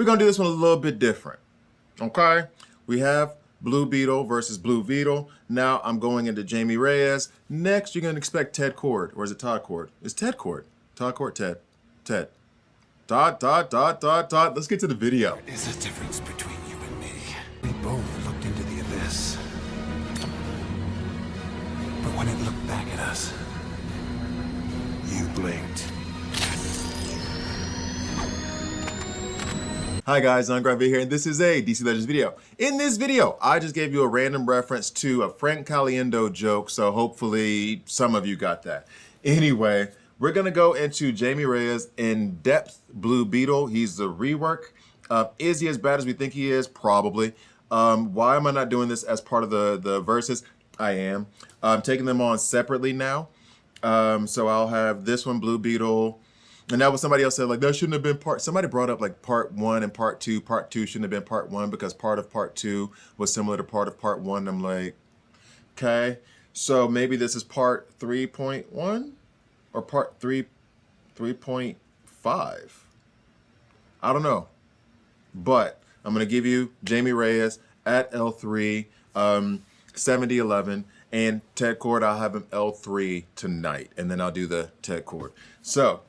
we're going to do this one a little bit different. Okay? We have Blue Beetle versus Blue Beetle. Now I'm going into Jamie Reyes. Next, you're going to expect Ted Cord. Or is it Todd Cord? It's Ted Cord. Todd Cord, Ted. Ted. Dot. Let's get to the video. There is a difference between you and me. We both looked into the abyss. But when it looked back at us, you blinked. Hi guys, I'm Gravy here, and this is a DC Legends video. In this video, I just gave you a random reference to a Frank Caliendo joke, so hopefully some of you got that. Anyway, we're gonna go into Jamie Reyes in-depth Blue Beetle. He's the rework. Is he as bad as we think he is? Probably. Why am I not doing this as part of the verses? I am. I'm taking them on separately now. So I'll have this one, Blue Beetle. And that was somebody else said, like, that shouldn't have been somebody brought up like part 1 and part 2. Part 2 shouldn't have been part 1 because part of part 2 was similar to part of part 1. I'm like, okay. So maybe this is part 3.1 or part 3.5. I don't know. But I'm going to give you Jamie Reyes at L3, 7011. And Ted Cord, I'll have him L3 tonight. And then I'll do the Ted Cord. So,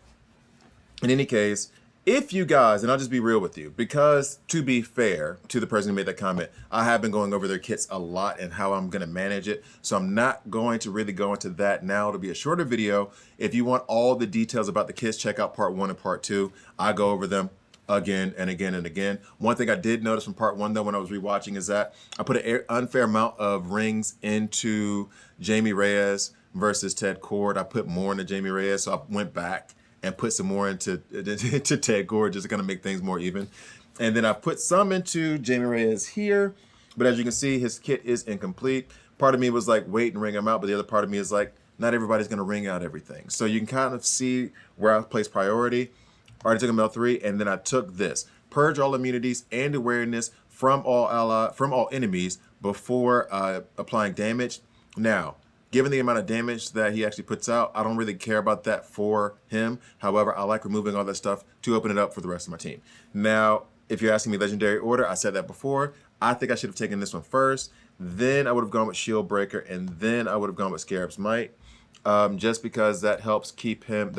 in any case, if you guys, and I'll just be real with you, because to be fair to the person who made that comment, I have been going over their kits a lot and how I'm going to manage it. So I'm not going to really go into that now. It'll be a shorter video. If you want all the details about the kits, check out part 1 and part 2. I go over them again and again and again. One thing I did notice from part 1 though when I was rewatching is that I put an unfair amount of rings into Jamie Reyes versus Ted Cord. I put more into Jamie Reyes, so I went back and put some more into Ted Cord, just to kind of make things more even. And then I put some into Jamie Reyes here, but as you can see, his kit is incomplete. Part of me was like, wait and ring him out, but the other part of me is like, not everybody's gonna ring out everything. So you can kind of see where I place priority. I already took him L3, and then I took this. Purge all immunities and awareness from all enemies before applying damage. Now, given the amount of damage that he actually puts out, I don't really care about that for him. However, I like removing all that stuff to open it up for the rest of my team. Now, if you're asking me legendary order, I said that before. I think I should have taken this one first. Then I would have gone with Shield Breaker, and then I would have gone with Scarab's Might. Just because that helps keep him,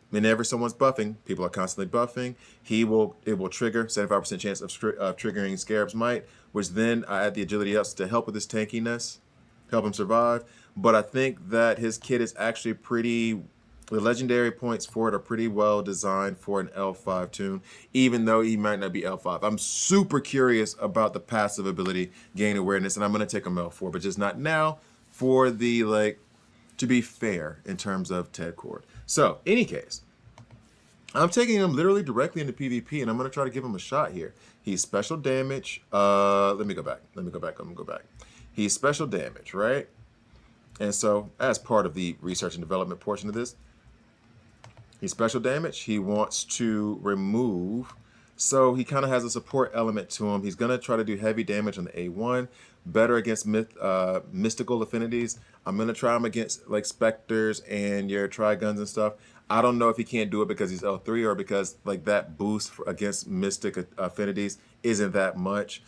whenever someone's buffing, people are constantly buffing, it will trigger 75% chance of triggering Scarab's Might, which then I add the agility ups to help with his tankiness, help him survive. But I think that his kit is actually the legendary points for it are pretty well designed for an L5 tune, even though he might not be L5. I'm super curious about the passive ability, gain awareness, and I'm gonna take him L4, but just not now for the, to be fair in terms of Ted Cord. So, any case, I'm taking him literally directly into PvP, and I'm gonna try to give him a shot here. He's special damage. Let me go back. He's special damage, right? And so, as part of the research and development portion of this, he's special damage. He wants to remove, so he kind of has a support element to him. He's going to try to do heavy damage on the A1, better against mystical affinities. I'm going to try him against, like, Specters and your Triguns and stuff. I don't know if he can't do it because he's L3 or because, like, that boost against mystic affinities isn't that much.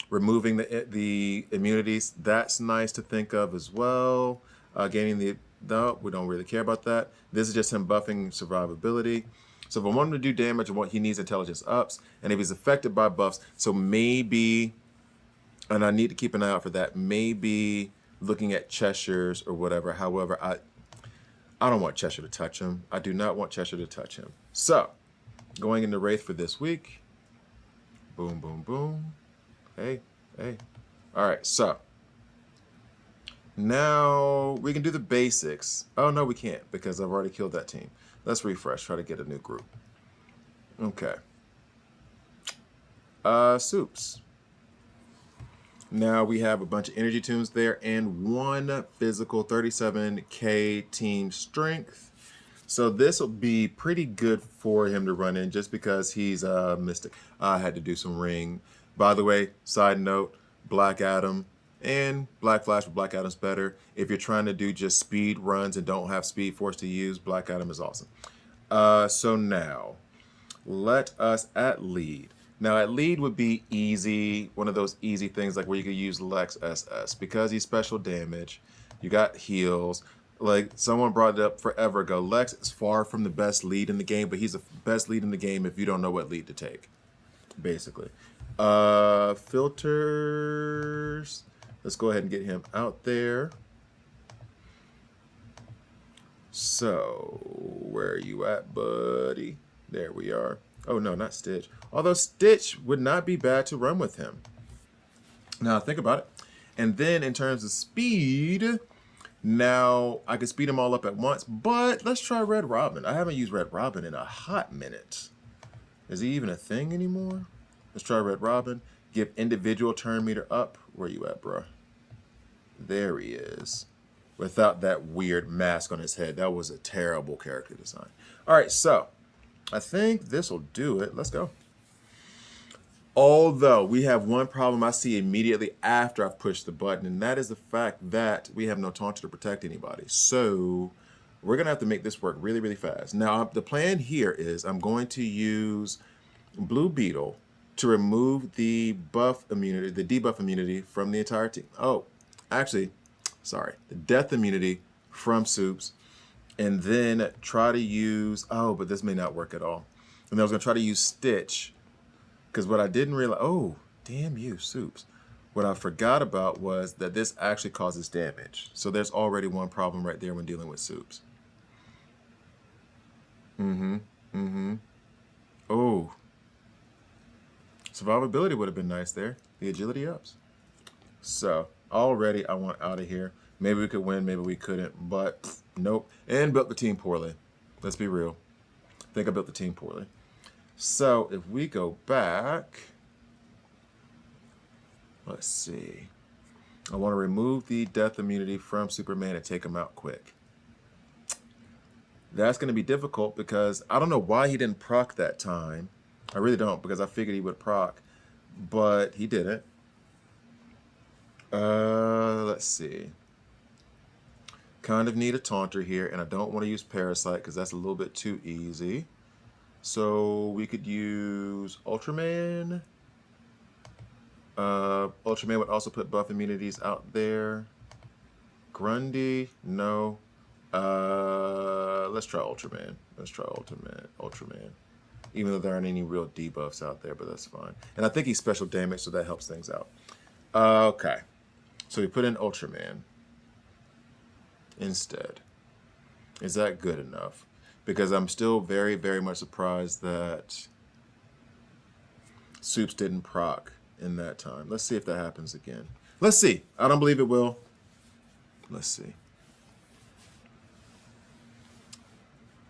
Removing the immunities, that's nice to think of as well. Gaining no, we don't really care about that. This is just him buffing survivability. So if I want him to do damage, he needs intelligence ups. And if he's affected by buffs, so maybe, and I need to keep an eye out for that, maybe looking at Cheshire's or whatever. However, I don't want Cheshire to touch him. I do not want Cheshire to touch him. So, going into Wraith for this week. Boom, boom, boom. Hey. All right, so now we can do the basics. Oh, no, we can't because I've already killed that team. Let's refresh, try to get a new group. Okay. Soups. Now we have a bunch of energy tunes there and one physical 37k team strength. So this will be pretty good for him to run in just because he's Mystic. I had to do some ring. By the way, side note, Black Adam and Black Flash, but Black Adam's better. If you're trying to do just speed runs and don't have Speed Force to use, Black Adam is awesome. So now, let us at lead. Now at lead would be easy, one of those easy things like where you could use Lex SS because he's special damage. You got heals. Like someone brought it up forever ago. Lex is far from the best lead in the game, but he's the best lead in the game if you don't know what lead to take, basically. Filters. Let's go ahead and get him out there. So, where are you at, buddy? There we are. Oh, no, not Stitch. Although Stitch would not be bad to run with him. Now, think about it. And then in terms of speed, now I can speed them all up at once, but let's try Red Robin. I haven't used Red Robin in a hot minute. Is he even a thing anymore? Let's try Red Robin. Give individual turn meter up. Where you at, bro? There he is. Without that weird mask on his head. That was a terrible character design. All right, so I think this will do it. Let's go. Although we have one problem I see immediately after I've pushed the button, and that is the fact that we have no taunter to protect anybody. So we're going to have to make this work really, really fast. Now, the plan here is I'm going to use Blue Beetle to remove the buff immunity, the debuff immunity from the entire team. Oh, actually, sorry, the death immunity from Soups, and then try to use, oh, but this may not work at all. And then I was going to try to use Stitch, because what I didn't realize, oh, damn you, Soups. What I forgot about was that this actually causes damage. So there's already one problem right there when dealing with Soups. Oh. Survivability would have been nice there. The agility ups. So already I want out of here. Maybe we could win, maybe we couldn't, but nope. And built the team poorly. Let's be real. I think I built the team poorly. So if we go back, let's see. I want to remove the death immunity from Superman and take him out quick. That's going to be difficult because I don't know why he didn't proc that time. I really don't, because I figured he would proc, but he didn't. Let's see. Kind of need a taunter here, and I don't want to use Parasite because that's a little bit too easy. So we could use Ultraman. Ultraman would also put buff immunities out there. Grundy, no. Let's try Ultraman. Let's try Ultraman. Even though there aren't any real debuffs out there, but that's fine. And I think he's special damage, so that helps things out. Okay. So we put in Ultraman instead. Is that good enough? Because I'm still very, very much surprised that Soups didn't proc in that time. Let's see if that happens again. Let's see. I don't believe it will. Let's see.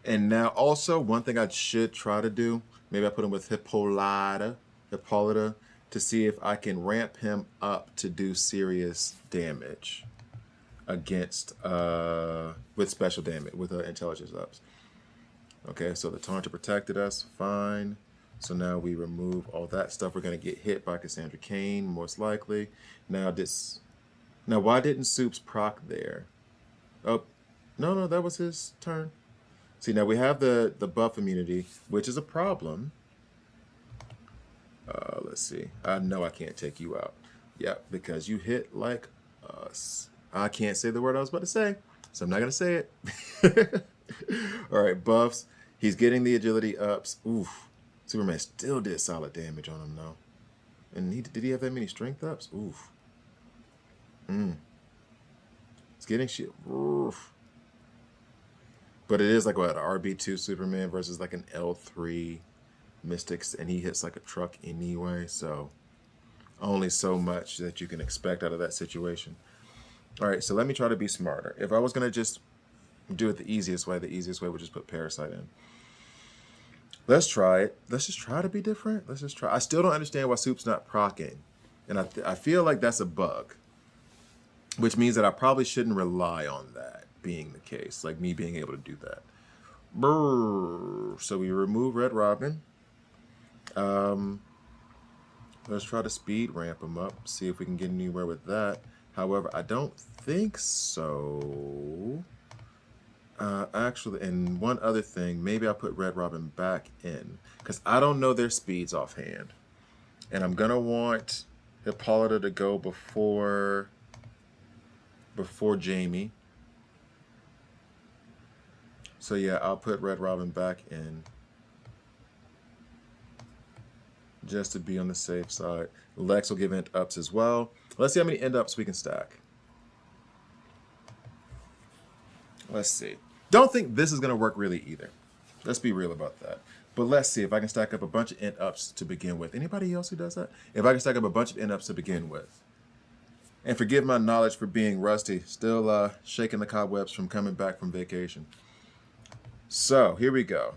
And now also, one thing I should try to do, maybe I put him with Hippolyta, to see if I can ramp him up to do serious damage against, with special damage, with intelligence ups. Okay, so the taunter protected us, fine. So now we remove all that stuff. We're going to get hit by Cassandra Cain, most likely. Now why didn't Soups proc there? Oh, no, that was his turn. See, now we have the buff immunity, which is a problem. Let's see. I know I can't take you out. Yeah, because you hit like us. I can't say the word I was about to say, so I'm not going to say it. All right, buffs. He's getting the agility ups. Oof. Superman still did solid damage on him, though. And did he have that many strength ups? Oof. He's getting shit. Oof. But it is like what, an RB2 Superman versus like an L3 Mystics, and he hits like a truck anyway, so only so much that you can expect out of that situation. All right, so let me try to be smarter. If I was going to just do it the easiest way would just put Parasite in. Let's try it. Let's just try to be different. Let's just try. I still don't understand why Soup's not proccing, and I feel like that's a bug, which means that I probably shouldn't rely on that being the case, like me being able to do that. Brrr. So we remove Red Robin. Let's try to speed ramp him up, see if we can get anywhere with that. However, I don't think so. Actually, and one other thing, maybe I'll put Red Robin back in because I don't know their speeds offhand. And I'm gonna want Hippolyta to go before Jamie. So yeah, I'll put Red Robin back in just to be on the safe side. Lex will give end ups as well. Let's see how many end ups we can stack. Let's see. Don't think this is gonna work really either. Let's be real about that. But let's see if I can stack up a bunch of end ups to begin with. Anybody else who does that? If I can stack up a bunch of end ups to begin with. And forgive my knowledge for being rusty. Still shaking the cobwebs from coming back from vacation. So here we go.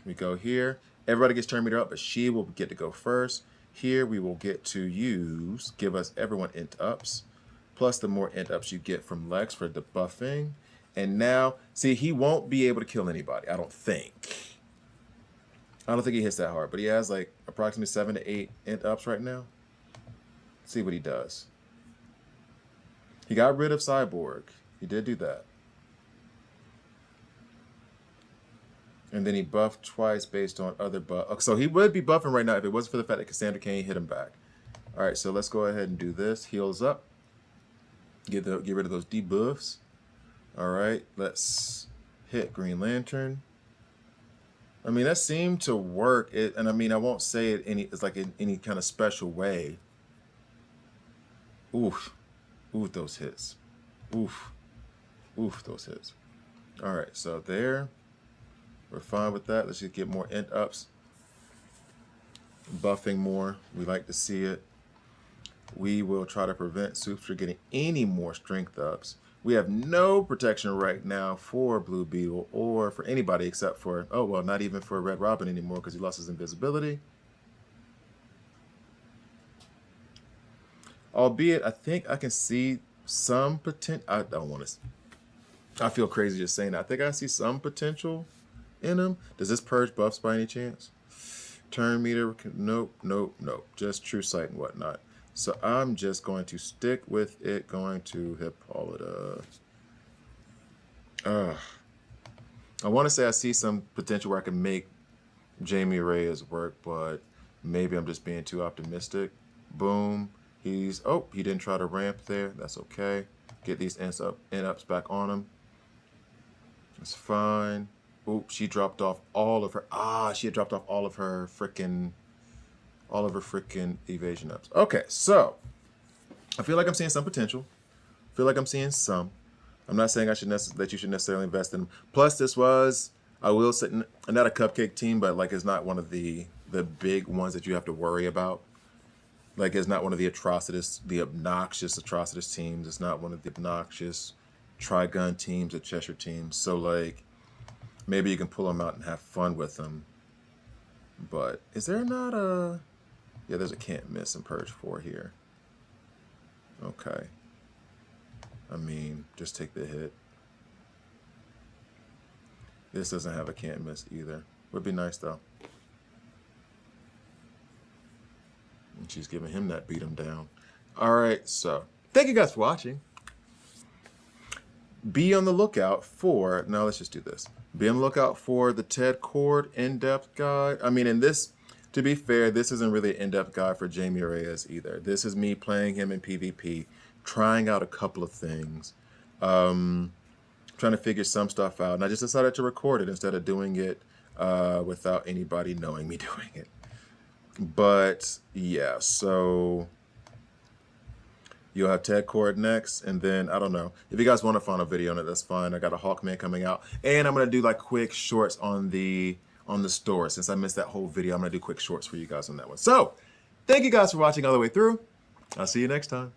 We go here. Everybody gets turn meter up, but she will get to go first. Here we will get to give us everyone int ups, plus the more int ups you get from Lex for debuffing. And now, see, he won't be able to kill anybody, I don't think. I don't think he hits that hard, but he has like approximately 7 to 8 int ups right now. Let's see what he does. He got rid of Cyborg. He did do that. And then he buffed twice based on other buff. So he would be buffing right now if it wasn't for the fact that Cassandra Cain hit him back. All right, so let's go ahead and do this. Heals up. Get rid of those debuffs. All right, let's hit Green Lantern. I mean, that seemed to work. And I mean, I won't say it it's like in any kind of special way. Oof. Oof, those hits. Oof. Oof, those hits. All right, so there. We're fine with that. Let's just get more int ups. Buffing more. We like to see it. We will try to prevent Soups from getting any more strength ups. We have no protection right now for Blue Beetle or for anybody except for, oh, well, not even for Red Robin anymore because he lost his invisibility. Albeit, I think I can see some potential. I don't want to. I feel crazy just saying that. I think I see some potential in him. Does this purge buffs by any chance? Turn meter, nope, nope, nope. Just true sight and whatnot. So I'm just going to stick with it, going to Hippolyta. I want to say I see some potential where I can make Jamie Reyes work, but maybe I'm just being too optimistic. Boom. He didn't try to ramp there. That's okay. Get these end ups back on him. It's fine. Oop, she dropped off all of her. She had dropped off all of her freaking evasion ups. Okay, so I feel like I'm seeing some potential. I feel like I'm seeing some. I'm not saying that you should necessarily invest in them. Plus, this was, I will say, not a cupcake team, but like it's not one of the big ones that you have to worry about. Like it's not one of the obnoxious atrocitus teams. It's not one of the obnoxious Trigun teams or Cheshire teams. So like, maybe you can pull them out and have fun with them. But is there not a... Yeah, there's a can't miss in Purge 4 here. Okay. I mean, just take the hit. This doesn't have a can't miss either. Would be nice though. And she's giving him that beat him down. All right, so thank you guys for watching. Be on the lookout for, now let's just do this. Be on the lookout for the Ted Cord in-depth guide. I mean, in this, to be fair, this isn't really an in-depth guide for Jamie Reyes either. This is me playing him in PvP, trying out a couple of things, trying to figure some stuff out. And I just decided to record it instead of doing it without anybody knowing me doing it. But yeah, so you'll have Ted Cord next, and then I don't know if you guys want to find a video on it. That's fine. I got a Hawkman coming out, and I'm gonna do like quick shorts on the store. Since I missed that whole video, I'm gonna do quick shorts for you guys on that one. So thank you guys for watching all the way through. I'll see you next time.